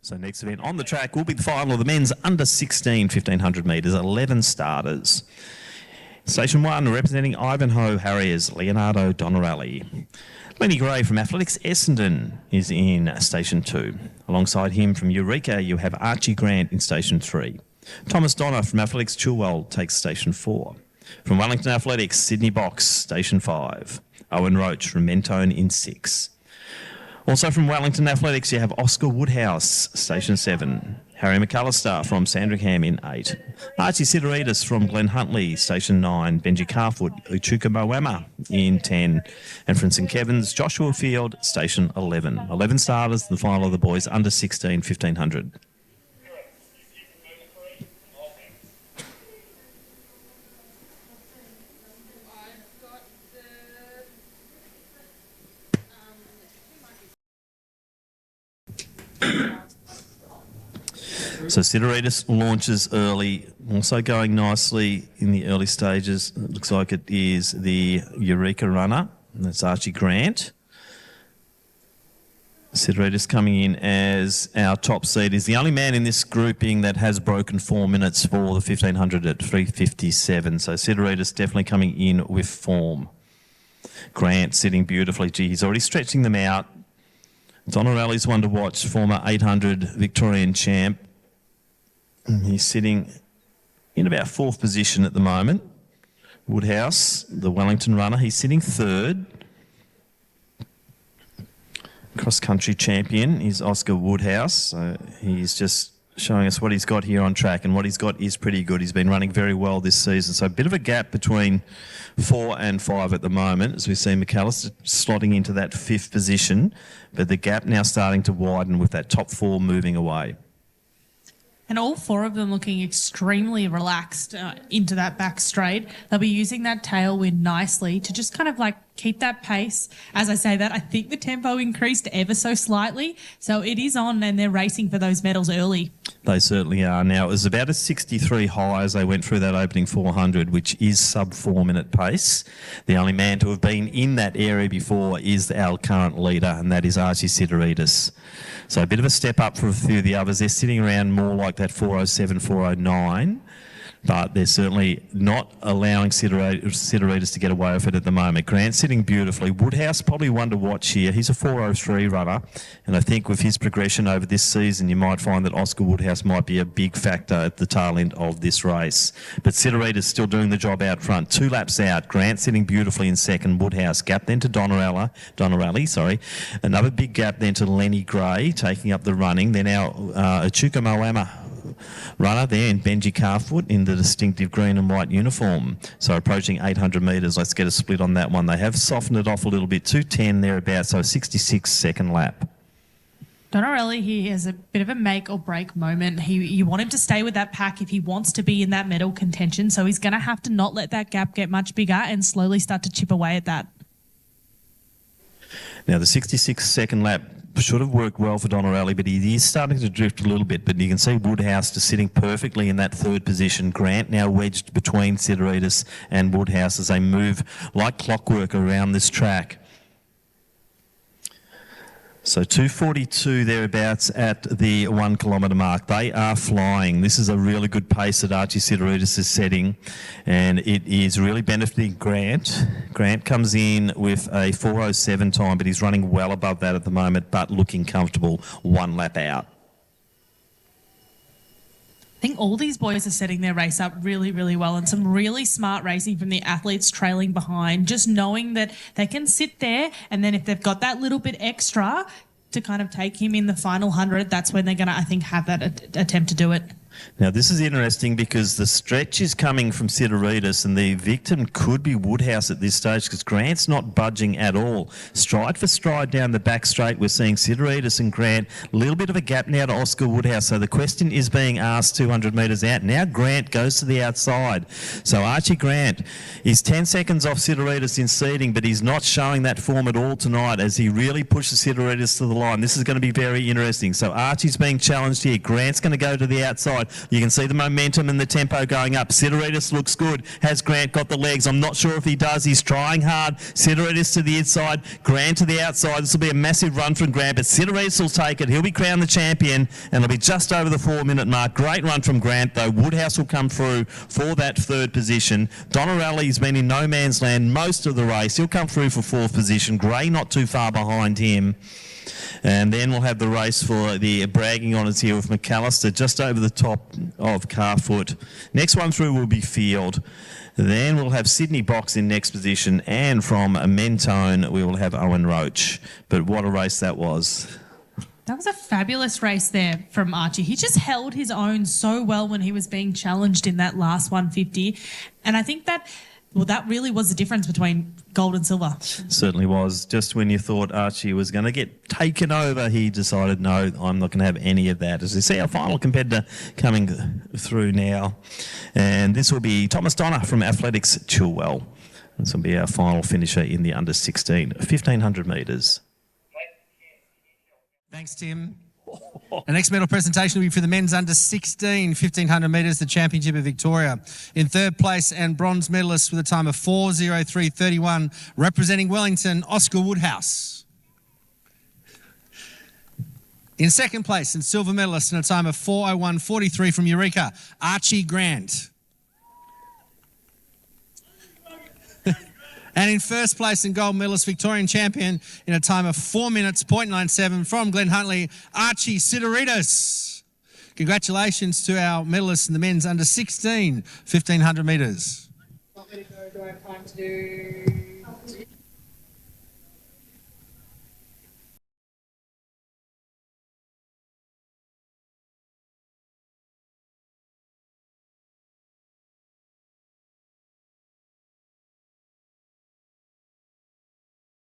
So next event on the track will be the final of the men's under 16 1500 metres, 11 starters. Station 1 representing Ivanhoe Harriers, Leonardo Donarelli. Lenny Gray from Athletics Essendon is in Station 2. Alongside him from Eureka you have Archie Grant in Station 3. Thomas Donner from Athletics Chilwell takes Station 4. From Wellington Athletics, Sydney Box, Station 5. Owen Roach from Mentone in 6. Also from Wellington Athletics, you have Oscar Woodhouse, Station 7. Harry McAllister from Sandringham in 8. Archie Sideridis from Glen Huntly, Station 9. Benji Carfoot, Uchuka Moama in 10. And from St Kevin's, Joshua Field, Station 11. 11 starters, the final of the boys under 16 1500. So Sideridis launches early, also going nicely in the early stages. It looks like it is the Eureka runner. That's Archie Grant. Sideridis coming in as our top seed. Is the only man in this grouping that has broken 4 minutes for the 1500 at 3:57. So Sideridis definitely coming in with form. Grant sitting beautifully. Gee, he's already stretching them out. Donarelli's one to watch, former 800 Victorian champ. He's sitting in about 4th position at the moment. Woodhouse, the Wellington runner, he's sitting 3rd. Cross-country champion is Oscar Woodhouse. So he's just showing us what he's got here on track, and what he's got is pretty good. He's been running very well this season. So a bit of a gap between 4 and 5 at the moment, as we see McAllister slotting into that 5th position, but the gap now starting to widen with that top 4 moving away. And all 4 of them looking extremely relaxed into that back straight. They'll be using that tailwind nicely to just kind of like keep that pace. As I say that, I think the tempo increased ever so slightly. So it is on, and they're racing for those medals early. They certainly are. Now, it was about a 63 high as they went through that opening 400, which is sub 4 minute pace. The only man to have been in that area before is our current leader, and that is Archie Sideridis. So a bit of a step up for a few of the others. They're sitting around more like that 407, 409. But they're certainly not allowing Sideridis to get away with it at the moment. Grant sitting beautifully. Woodhouse probably one to watch here. He's a 403 runner, and I think with his progression over this season, you might find that Oscar Woodhouse might be a big factor at the tail end of this race. But Sideridis still doing the job out front. 2 laps out. Grant sitting beautifully in 2nd. Woodhouse gap then to Donarelli. Another big gap then to Lenny Gray taking up the running. Then our Uchuka Moama runner there in Benji Carfoot in the distinctive green and white uniform. So approaching 800 metres. Let's get a split on that one. They have softened it off a little bit, 210 thereabouts, so 66 second lap. Donarelli, he has a bit of a make or break moment. You want him to stay with that pack if he wants to be in that medal contention. So he's going to have to not let that gap get much bigger and slowly start to chip away at that. Now the 66 second lap should have worked well for Donarelli, but he is starting to drift a little bit. But you can see Woodhouse just sitting perfectly in that 3rd position. Grant now wedged between Sideridis and Woodhouse as they move like clockwork around this track. So 2:42 thereabouts at the 1 kilometre mark. They are flying. This is a really good pace that Archie Sideridis is setting, and it is really benefiting Grant. Grant comes in with a 4:07 time, but he's running well above that at the moment, but looking comfortable 1 lap out. I think all these boys are setting their race up really, really well, and some really smart racing from the athletes trailing behind, just knowing that they can sit there, and then if they've got that little bit extra to kind of take him in the final 100, that's when they're going to, I think, have that attempt to do it. Now, this is interesting because the stretch is coming from Sideridis, and the victim could be Woodhouse at this stage because Grant's not budging at all. Stride for stride down the back straight, we're seeing Sideridis and Grant. A little bit of a gap now to Oscar Woodhouse. So the question is being asked 200 metres out. Now Grant goes to the outside. So Archie Grant is 10 seconds off Sideridis in seeding, but he's not showing that form at all tonight as he really pushes Sideridis to the line. This is going to be very interesting. So Archie's being challenged here. Grant's going to go to the outside. inside. You can see the momentum and the tempo going up. Sideritis looks good. Has Grant got the legs? I'm not sure if he does. He's trying hard. Sideritis to the inside. Grant to the outside. This will be a massive run from Grant, but Sideritis will take it. He'll be crowned the champion, and it'll be just over the 4-minute mark. Great run from Grant, though. Woodhouse will come through for that third position. Donarelli's been in no man's land most of the race. He'll come through for fourth position. Gray not too far behind him. And then we'll have the race for the bragging honours here with McAllister just over the top of Carfoot. Next one through will be Field. Then we'll have Sydney Box in next position, and from Mentone we will have Owen Roach. But what a race that was. That was a fabulous race there from Archie. He just held his own so well when he was being challenged in that last 150. And I think that really was the difference between gold and silver. Certainly was. Just when you thought Archie was going to get taken over, he decided, no, I'm not going to have any of that. As you see, our final competitor coming through now. And this will be Thomas Donner from Athletics Chilwell. This will be our final finisher in the under 16, 1,500 metres. Thanks, Tim. The next medal presentation will be for the men's under 16, 1,500 metres, the Championship of Victoria. In third place and bronze medalist with a time of 4:03:31, representing Wellington, Oscar Woodhouse. In second place and silver medalist in a time of 4:01:43 from Eureka, Archie Grant. And in first place and gold medalist, Victorian champion in a time of 4 minutes, 0.97 from Glen Huntley, Archie Sideritis. Congratulations to our medalists in the men's under 16, 1,500 metres. Want me to go? Do I have time to do...